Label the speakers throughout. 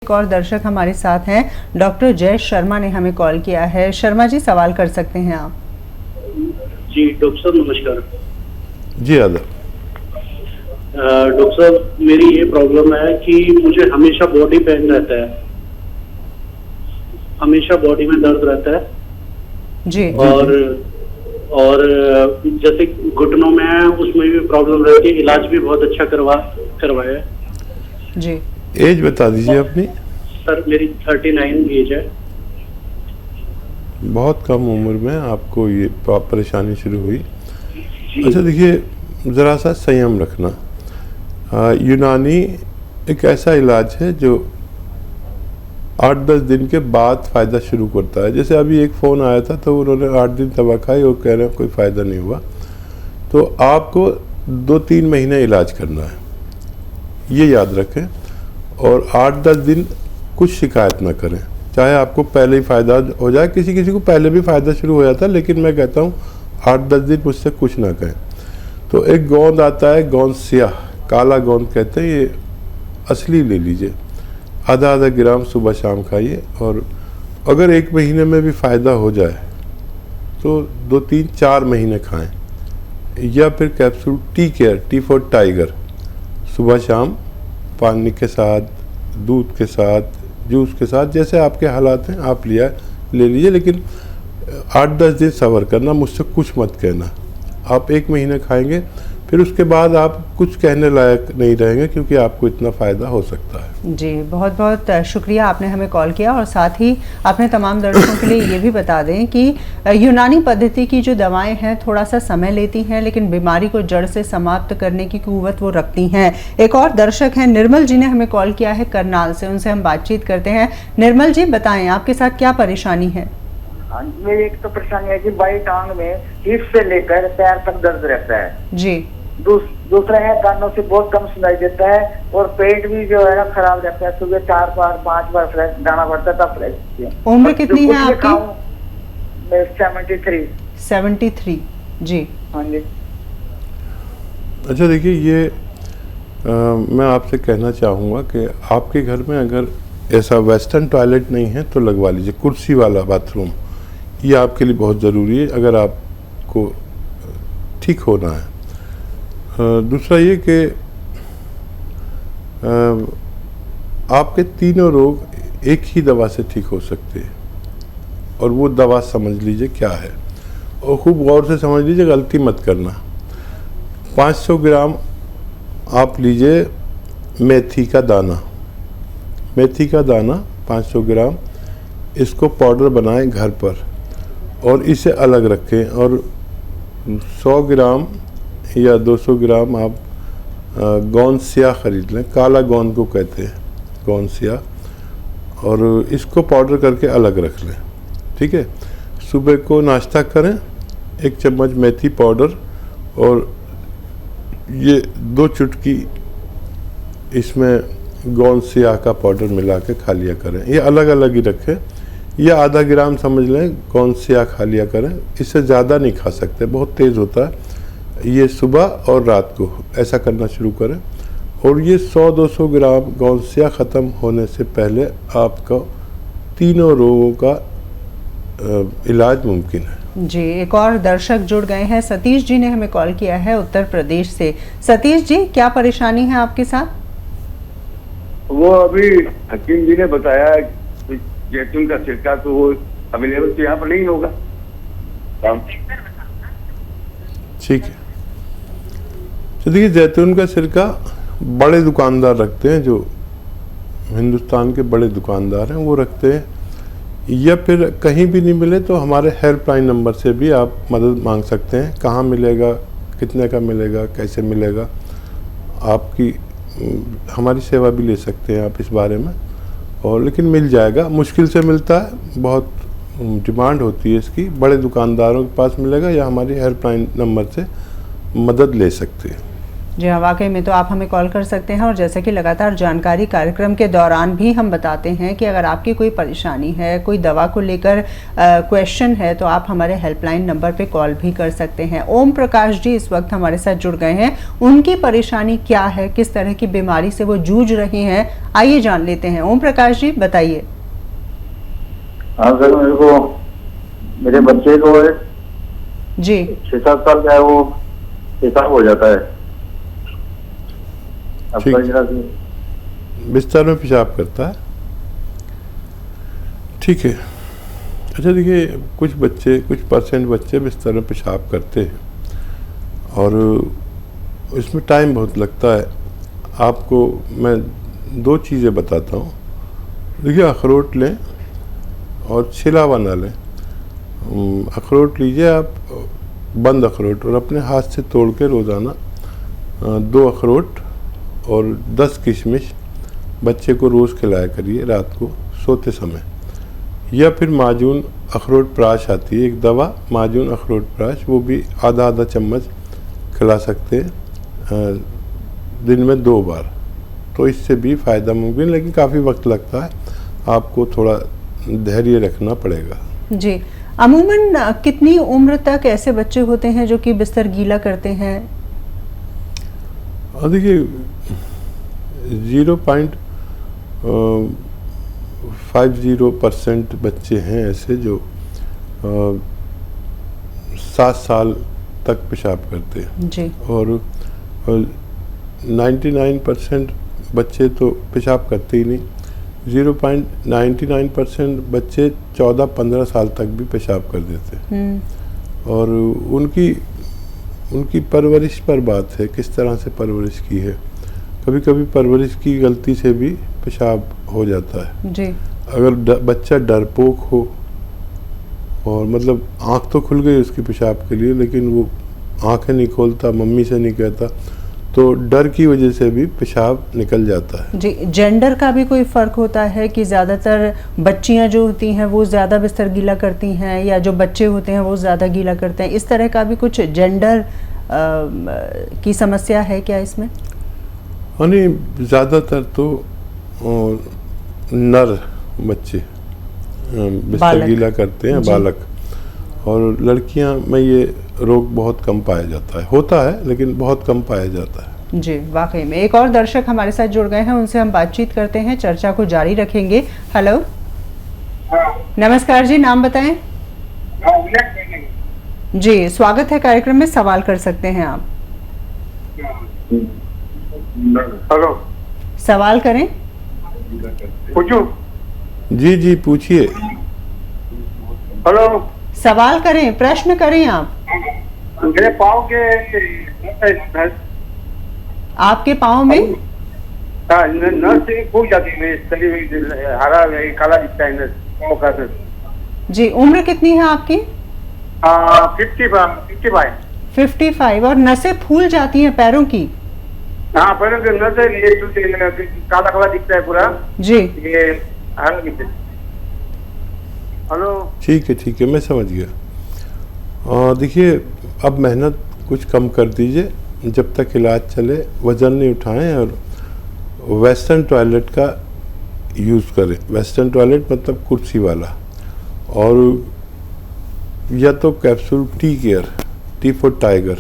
Speaker 1: एक और दर्शक हमारे साथ हैं, डॉक्टर जय शर्मा ने हमें कॉल किया है। शर्मा जी, सवाल कर सकते हैं आप।
Speaker 2: जी डॉक्टर साहब नमस्कार।
Speaker 3: जी आदर।
Speaker 2: डॉक्टर साहब मेरी ये प्रॉब्लम है कि मुझे हमेशा बॉडी पेन रहता है, हमेशा बॉडी में दर्द रहता है
Speaker 1: जी।
Speaker 2: और जैसे घुटनों में है उसमें भी प्रॉब्लम रहती है। इलाज भी बहुत अच्छा करवाया है।
Speaker 1: जी।
Speaker 3: एज बता दीजिए अपनी।
Speaker 2: सर मेरी 39 एज है।
Speaker 3: बहुत कम उम्र में आपको ये परेशानी शुरू हुई। अच्छा देखिए, ज़रा सा संयम रखना। यूनानी एक ऐसा इलाज है जो 8-10 दिन के बाद फ़ायदा शुरू करता है। जैसे अभी एक फ़ोन आया था तो उन्होंने 8 दिन दवा खाई और कह रहे हैं कोई फ़ायदा नहीं हुआ। तो आपको 2-3 महीने इलाज करना है, ये याद रखें। और 8-10 दिन कुछ शिकायत ना करें, चाहे आपको पहले ही फ़ायदा हो जाए। किसी किसी को पहले भी फ़ायदा शुरू हो जाता है, लेकिन मैं कहता हूँ 8-10 दिन मुझसे कुछ ना कहें। तो एक गोंद आता है, गोंद सियाह, काला गोंद कहते हैं, ये असली ले लीजिए। आधा ग्राम सुबह शाम खाइए। और अगर 1 महीने में भी फ़ायदा हो जाए तो 2-3-4 महीने खाएं। या फिर capsule tea care, T for tiger, सुबह शाम पानी के साथ, दूध के साथ, जूस के साथ, जैसे आपके हालात हैं आप ले लीजिए। लेकिन 8-10 दिन सब्र करना, मुझसे कुछ मत कहना। आप 1 महीने खाएंगे, फिर उसके बाद आप कुछ कहने लायक नहीं रहेंगे, क्योंकि आपको इतना फ़ायदा हो सकता है।
Speaker 1: जी, बहुत बहुत शुक्रिया, आपने हमें कॉल किया। और साथ ही आपने तमाम दर्शकों के लिए ये भी बता दें कि यूनानी पद्धति की जो दवाएं हैं थोड़ा सा समय लेती हैं, लेकिन बीमारी को जड़ से समाप्त करने की कुव्वत वो रखती हैं। एक और दर्शक हैं, निर्मल जी ने हमें कॉल किया है करनाल से, उनसे हम बातचीत करते हैं। निर्मल जी, बताएं आपके साथ क्या परेशानी है?
Speaker 4: हाँ, मेरी एक तो परेशानी है कि बाई टांग में हिप से लेकर पैर तक दर्द रहता है
Speaker 1: जी।
Speaker 4: दूसरा है कानों से बहुत कम सुनाई देता है, और पेट भी जो है ना खराब रहता है। सुबह 4 बार 5 बार फ्रेश जाना पड़ता है, तब फ्रेश।
Speaker 1: उम्र कितनी है आपकी?
Speaker 4: 73।
Speaker 1: 73। जी।
Speaker 4: हाँ जी।
Speaker 3: अच्छा देखिए, ये मैं आपसे कहना चाहूँगा कि आपके घर में अगर ऐसा वेस्टर्न टॉयलेट नहीं है तो लगवा लीजिए, कुर्सी वाला बाथरूम। ये आपके लिए बहुत ज़रूरी है अगर आपको ठीक होना है। दूसरा ये कि आपके तीनों रोग एक ही दवा से ठीक हो सकते हैं, और वो दवा समझ लीजिए क्या है, और खूब गौर से समझ लीजिए, गलती मत करना। 500 ग्राम आप लीजिए मेथी का दाना। मेथी का दाना 500 ग्राम, इसको पाउडर बनाएं घर पर और इसे अलग रखें। और 100 ग्राम या 200 ग्राम आप गोंद सियाह ख़रीद लें, काला गोंद को कहते हैं, गोंद सियाह, और इसको पाउडर करके अलग रख लें। ठीक है। सुबह को नाश्ता करें, 1 चम्मच मेथी पाउडर और ये 2 चुटकी इसमें गोंद सियाह का पाउडर मिला के खा लिया करें। ये अलग अलग ही रखें, या आधा ग्राम समझ लें गोंद सियाह खा लिया करें। इससे ज़्यादा नहीं खा सकते, बहुत तेज़ होता है। ये सुबह और रात को ऐसा करना शुरू करें। और ये 100-200 ग्राम गोंद सियाह ख़त्म होने से पहले आपका तीनों रोगों का इलाज मुमकिन है।
Speaker 1: जी, एक और दर्शक जुड़ गए हैं, सतीश जी ने हमें कॉल किया है उत्तर प्रदेश से। सतीश जी, क्या परेशानी है आपके साथ?
Speaker 5: वो अभी हकीम जी ने बताया जैतून का सिरका, तो वो अवेलेबल तो यहाँ पर नहीं होगा।
Speaker 3: ठीक है। तो देखिए, जैतून का सिरका बड़े दुकानदार रखते हैं, जो हिंदुस्तान के बड़े दुकानदार हैं वो रखते हैं। या फिर कहीं भी नहीं मिले तो हमारे हेल्पलाइन नंबर से भी आप मदद मांग सकते हैं। कहाँ मिलेगा, कितने का मिलेगा, कैसे मिलेगा, आपकी हमारी सेवा भी ले सकते हैं आप इस बारे में। और लेकिन मिल जाएगा, मुश्किल से मिलता है, बहुत डिमांड होती है इसकी। बड़े दुकानदारों के पास मिलेगा, या हमारी हेल्पलाइन नंबर से मदद ले सकते हैं।
Speaker 1: जी हाँ, वाकई में तो आप हमें कॉल कर सकते हैं और जैसे कि लगातार जानकारी कार्यक्रम के दौरान भी हम बताते हैं कि अगर आपकी कोई परेशानी है, कोई दवा को लेकर क्वेश्चन है, तो आप हमारे हेल्पलाइन नंबर पे कॉल भी कर सकते हैं। ओम प्रकाश जी इस वक्त हमारे साथ जुड़ गए हैं। उनकी परेशानी क्या है, किस तरह की बीमारी से वो जूझ रही हैं, आइए जान लेते हैं। ओम प्रकाश जी बताइए।
Speaker 6: हाँ सर, मेरे बच्चे को
Speaker 1: जी
Speaker 6: 6-7 साल का है, वो पेशाब हो जाता है। अब
Speaker 3: ठीक।
Speaker 6: कई तरह से
Speaker 3: बिस्तर में पेशाब करता है, ठीक है। अच्छा देखिए, कुछ परसेंट बच्चे बिस्तर में पेशाब करते हैं और इसमें टाइम बहुत लगता है। आपको मैं 2 चीज़ें बताता हूँ। देखिए, अखरोट लें और छिला बना लें। अखरोट लीजिए आप, बंद अखरोट, और अपने हाथ से तोड़ के रोज़ाना 2 अखरोट और 10 किशमिश बच्चे को रोज़ खिलाया करिए रात को सोते समय। या फिर माजून अखरोट प्राश आती है, एक दवा माजून अखरोट प्राश, वो भी आधा चम्मच खिला सकते हैं दिन में 2 बार। तो इससे भी फ़ायदा मुमकिन, लेकिन काफ़ी वक्त लगता है, आपको थोड़ा धैर्य रखना पड़ेगा।
Speaker 1: जी, अमूमन कितनी उम्र तक ऐसे बच्चे होते हैं जो कि बिस्तर गीला करते हैं?
Speaker 3: देखिए 0.50% बच्चे हैं ऐसे जो 7 साल तक पेशाब करते हैं
Speaker 1: जी।
Speaker 3: और 99% बच्चे तो पेशाब करते ही नहीं। 0.99% बच्चे 14-15 साल तक भी पेशाब कर देते हैं। और उनकी परवरिश पर बात है, किस तरह से परवरिश की है। कभी कभी परवरिश की गलती से भी पेशाब हो जाता है
Speaker 1: जी।
Speaker 3: अगर बच्चा डरपोक हो और मतलब आँख तो खुल गई उसकी पेशाब के लिए, लेकिन वो आँखें नहीं खोलता, मम्मी से नहीं कहता, तो डर की वजह से भी पेशाब निकल जाता है।
Speaker 1: जी, जेंडर का भी कोई फ़र्क होता है कि ज़्यादातर बच्चियां जो होती हैं वो ज़्यादा बिस्तर गीला करती हैं या जो बच्चे होते हैं वो ज़्यादा गीला करते हैं? इस तरह का भी कुछ जेंडर की समस्या है क्या इसमें?
Speaker 3: नहीं, ज़्यादातर तो नर बच्चे बिस्तर गीला करते हैं, बालक। और लड़कियां में ये रोग बहुत कम पाया जाता है, होता है लेकिन बहुत कम पाया जाता है।
Speaker 1: जी, वाकई में। एक और दर्शक हमारे साथ जुड़ गए हैं, उनसे हम बातचीत करते हैं, चर्चा को जारी रखेंगे। हेलो, नमस्कार जी, नाम बताएं। जी, स्वागत है कार्यक्रम में, सवाल कर सकते हैं आप।
Speaker 6: हेलो,
Speaker 1: सवाल करें।
Speaker 6: पूछूं?
Speaker 3: जी पूछिए।
Speaker 6: हेलो,
Speaker 1: सवाल करें, प्रश्न करें आप।
Speaker 6: मेरे पाँव के
Speaker 1: आपके पाँव में
Speaker 6: नस फूल जाती है, तली हुई हरा काला दिखता है नस, पाँव का नस।
Speaker 1: जी, उम्र कितनी है आपकी?
Speaker 6: 55।
Speaker 1: 55। और नसें फूल जाती हैं पैरों की?
Speaker 6: हाँ, पैरों के नस काला काला दिखता है पूरा
Speaker 1: जी।
Speaker 6: ये हरा दिखता है। हेलो,
Speaker 3: ठीक है, मैं समझ गया। देखिए, अब मेहनत कुछ कम कर दीजिए, जब तक इलाज चले वज़न नहीं उठाएं और वेस्टर्न टॉयलेट का यूज़ करें। वेस्टर्न टॉयलेट मतलब कुर्सी वाला, और या तो कैप्सूल टी फॉर टाइगर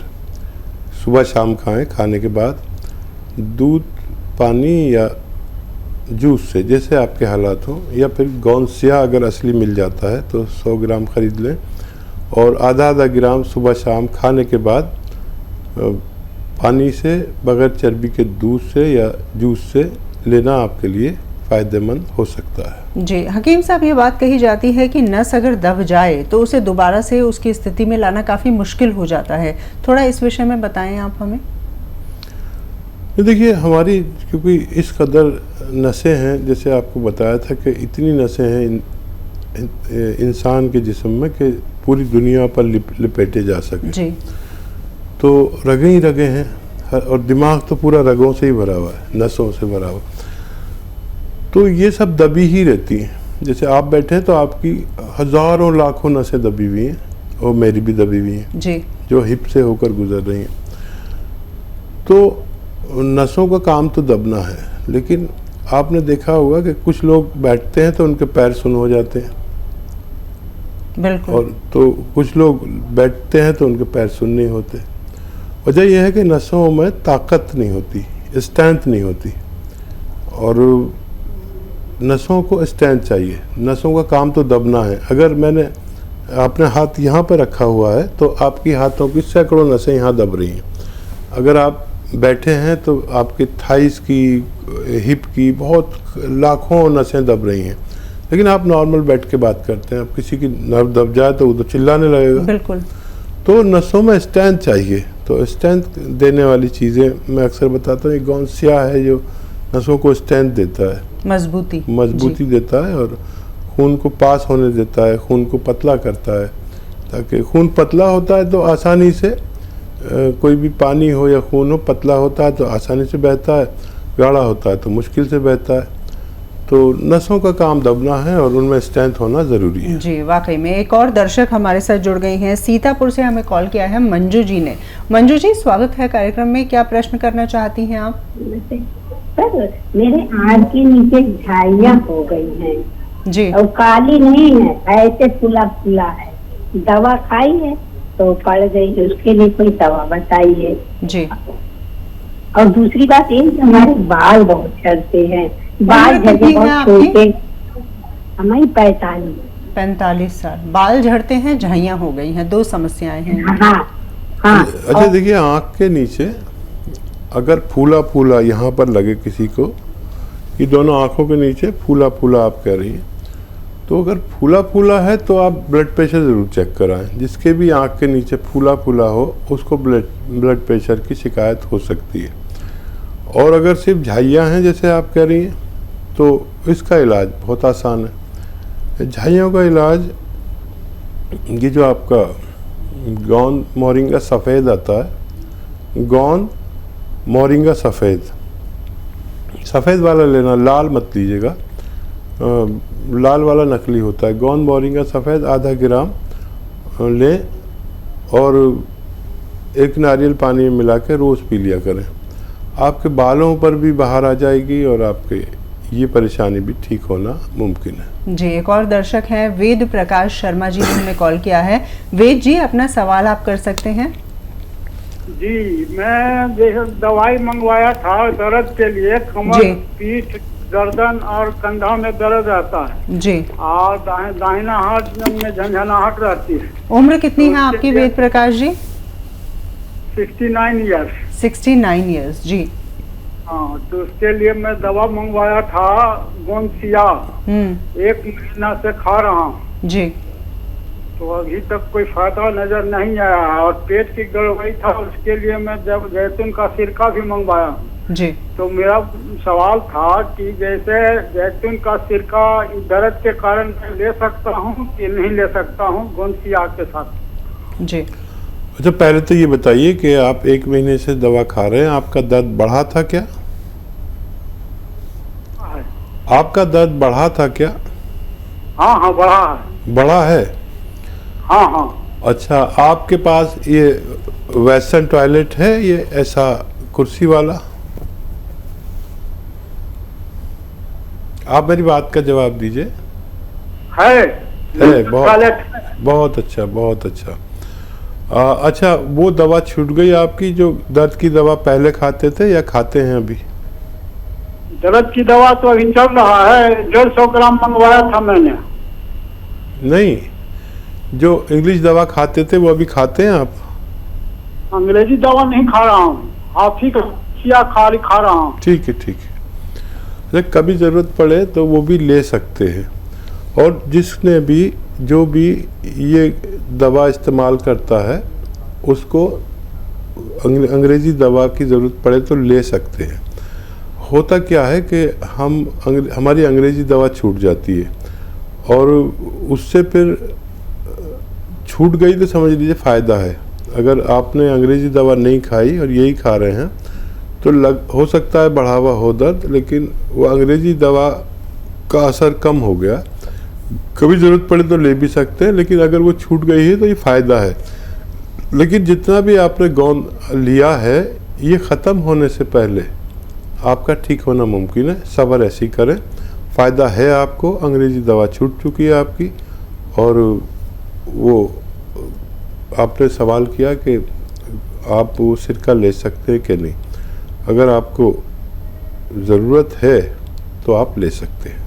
Speaker 3: सुबह शाम खाएं, खाने के बाद दूध, पानी या जूस से, जैसे आपके हालात हो, या फिर गौनसिया अगर असली मिल जाता है तो 100 ग्राम खरीद लें, और आधा ग्राम सुबह शाम खाने के बाद पानी से, बगैर चर्बी के दूध से या जूस से लेना आपके लिए फ़ायदेमंद हो सकता है।
Speaker 1: जी, हकीम साहब, ये बात कही जाती है कि नस अगर दब जाए तो उसे दोबारा से उसकी स्थिति में लाना काफ़ी मुश्किल हो जाता है। थोड़ा इस विषय में बताएं आप हमें।
Speaker 3: देखिए, हमारी क्योंकि इस कदर नसें हैं, जैसे आपको बताया था कि इतनी नसें हैं इंसान के जिस्म में कि पूरी दुनिया पर लिपेटे जा सके।
Speaker 1: जी।
Speaker 3: तो रगें ही रगें हैं, और दिमाग तो पूरा रगों से ही भरा हुआ है, नसों से भरा हुआ। तो ये सब दबी ही रहती हैं। जैसे आप बैठे हैं तो आपकी हज़ारों लाखों नसें दबी हुई हैं, और मेरी भी दबी हुई हैं
Speaker 1: जी।
Speaker 3: जो हिप से होकर गुजर रही हैं। तो नसों का काम तो दबना है, लेकिन आपने देखा होगा कि कुछ लोग बैठते हैं तो उनके पैर सुन्न हो जाते हैं,
Speaker 1: बिल्कुल।
Speaker 3: और तो कुछ लोग बैठते हैं तो उनके पैर सुन्न नहीं होते। वजह यह है कि नसों में ताकत नहीं होती, स्ट्रेंथ नहीं होती, और नसों को स्ट्रेंथ चाहिए। नसों का काम तो दबना है। अगर मैंने अपने हाथ यहाँ पर रखा हुआ है तो आपकी हाथों की सैकड़ों नसें यहाँ दब रही हैं। अगर आप बैठे हैं तो आपकी थाइस की, हिप की बहुत लाखों नसें दब रही हैं। लेकिन आप नॉर्मल बैठ के बात करते हैं, आप किसी की नर्व दब जाए तो वो तो चिल्लाने लगेगा।
Speaker 1: बिल्कुल।
Speaker 3: तो नसों में स्ट्रेंथ चाहिए। तो स्ट्रेंथ देने वाली चीज़ें मैं अक्सर बताता हूँ, गौनसिया है जो नसों को स्ट्रेंथ देता है, मजबूती देता है, और खून को पास होने देता है, खून को पतला करता है, ताकि खून पतला होता है तो आसानी से कोई भी पानी हो या खून हो, पतला होता है तो आसानी से बहता है, गाढ़ा होता है तो मुश्किल से बहता है। तो नसों का काम दबना है और उनमें स्ट्रेंथ होना ज़रूरी है।
Speaker 1: जी, वाकई में। एक और दर्शक हमारे साथ जुड़ गई हैं, सीतापुर से हमें कॉल किया है मंजू जी ने। मंजू जी, स्वागत है कार्यक्रम में। क्या प्रश्न करना चाहती हैं आप?
Speaker 7: सर, मेरे आंख के नीचे झाइयाँ हो गई हैं
Speaker 1: जी,
Speaker 7: और काली नहीं है, ऐसे फूला फूला है। दवा खाई है तो पड़ गई, उसके लिए कोई दवा बताइए।
Speaker 1: जी।
Speaker 7: और दूसरी बात ये, हमारे बाल बहुत झड़ते हैं, बाल
Speaker 1: उम्र कितनी
Speaker 7: झड़ते
Speaker 1: है
Speaker 7: बहुत
Speaker 1: आपकी?
Speaker 7: छोटे। हमारी 45
Speaker 1: साल। बाल झड़ते हैं, झाइयाँ हो गई हैं, दो समस्याएं हैं।
Speaker 7: हाँ हाँ।
Speaker 3: अच्छा, देखिए, आँख के नीचे अगर फूला फूला यहाँ पर लगे किसी को, ये दोनों आँखों के नीचे फूला फूला आप कह रही हैं, तो अगर फूला फूला है तो आप ब्लड प्रेशर ज़रूर चेक कराएं। जिसके भी आँख के नीचे फूला फूला हो उसको ब्लड प्रेशर की शिकायत हो सकती है। और अगर सिर्फ झाइयाँ हैं जैसे आप कह रही हैं, तो इसका इलाज बहुत आसान है। झाइयों का इलाज, ये जो आपका गोंद मोरिंगा सफ़ेद आता है, गोंद मोरिंगा सफ़ेद वाला लेना, लाल मत लीजिएगा, लाल वाला नकली होता है। गोंद मोरिंगा सफ़ेद आधा ग्राम लें और एक नारियल पानी में मिला के रोज़ पी लिया करें। आपके बालों पर भी बाहर आ जाएगी और आपके ये परेशानी भी ठीक होना मुमकिन है।
Speaker 1: जी, एक और दर्शक हैं, वेद प्रकाश शर्मा जी ने हमें कॉल किया है। वेद जी, अपना सवाल आप कर सकते हैं।
Speaker 6: जी, मैं जैसे दवाई मंगवाया था दर्द के लिए, कमर,
Speaker 1: जी।
Speaker 6: पीठ, गर्दन और कंधा में दर्द रहता है
Speaker 1: जी।
Speaker 6: और दाहिना हाथ में झंझनाहट रहती है।
Speaker 1: उम्र कितनी है आपकी वेद प्रकाश जी?
Speaker 6: 69 ईयर्स।
Speaker 1: 69 ईयर्स। जी।
Speaker 6: हाँ, तो उसके लिए मैं दवा मंगवाया था गोंसिया, 1 महीना से खा रहा हूँ।
Speaker 1: जी।
Speaker 6: तो अभी तक कोई फायदा नजर नहीं आया। और पेट की गड़बड़ी था, उसके लिए मैं जब जैतून का सिरका भी मंगवाया।
Speaker 1: जी।
Speaker 6: तो मेरा सवाल था कि जैसे जैतून का सिरका दर्द के कारण मैं ले सकता हूँ कि नहीं ले सकता हूँ गोंसिया के साथ?
Speaker 1: जी।
Speaker 3: अच्छा, पहले तो ये बताइए कि आप 1 महीने से दवा खा रहे हैं, आपका दर्द बढ़ा था क्या? आपका दर्द बढ़ा था क्या?
Speaker 6: हाँ हाँ, बढ़ा है।
Speaker 3: बढ़ा है?
Speaker 6: हाँ हाँ।
Speaker 3: अच्छा, आपके पास ये वेस्टर्न टॉयलेट है, ये ऐसा कुर्सी वाला? आप मेरी बात का जवाब दीजिए।
Speaker 6: है
Speaker 3: बहुत अच्छा, बहुत अच्छा। अच्छा, वो दवा छूट गई आपकी, जो दर्द की दवा पहले खाते थे या खाते हैं अभी?
Speaker 6: दर्द की दवा तो अभी चल रहा है, 150 ग्राम मंगवाया था मैंने।
Speaker 3: नहीं, जो इंग्लिश दवा खाते थे वो अभी खाते हैं आप?
Speaker 6: अंग्रेजी दवा नहीं खा रहा हूँ, हाथी का खा रहा हूँ।
Speaker 3: ठीक है, ठीक है। कभी ज़रूरत पड़े तो वो भी ले सकते हैं। और जिसने भी, जो भी ये दवा इस्तेमाल करता है, उसको अंग्रेज़ी दवा की ज़रूरत पड़े तो ले सकते हैं। होता क्या है कि हमारी अंग्रेज़ी दवा छूट जाती है और उससे फिर छूट गई तो समझ लीजिए फ़ायदा है। अगर आपने अंग्रेज़ी दवा नहीं खाई और यही खा रहे हैं तो हो सकता है बढ़ावा हो दर्द, लेकिन वो अंग्रेज़ी दवा का असर कम हो गया। कभी ज़रूरत पड़े तो ले भी सकते हैं, लेकिन अगर वो छूट गई है तो ये फ़ायदा है। लेकिन जितना भी आपने गोंद लिया है, ये ख़त्म होने से पहले आपका ठीक होना मुमकिन है। सब्र ऐसी करें, फ़ायदा है आपको। अंग्रेज़ी दवा छूट चुकी है आपकी। और वो आपने सवाल किया कि आप वो सिरका ले सकते हैं कि नहीं। अगर आपको ज़रूरत है तो आप ले सकते हैं।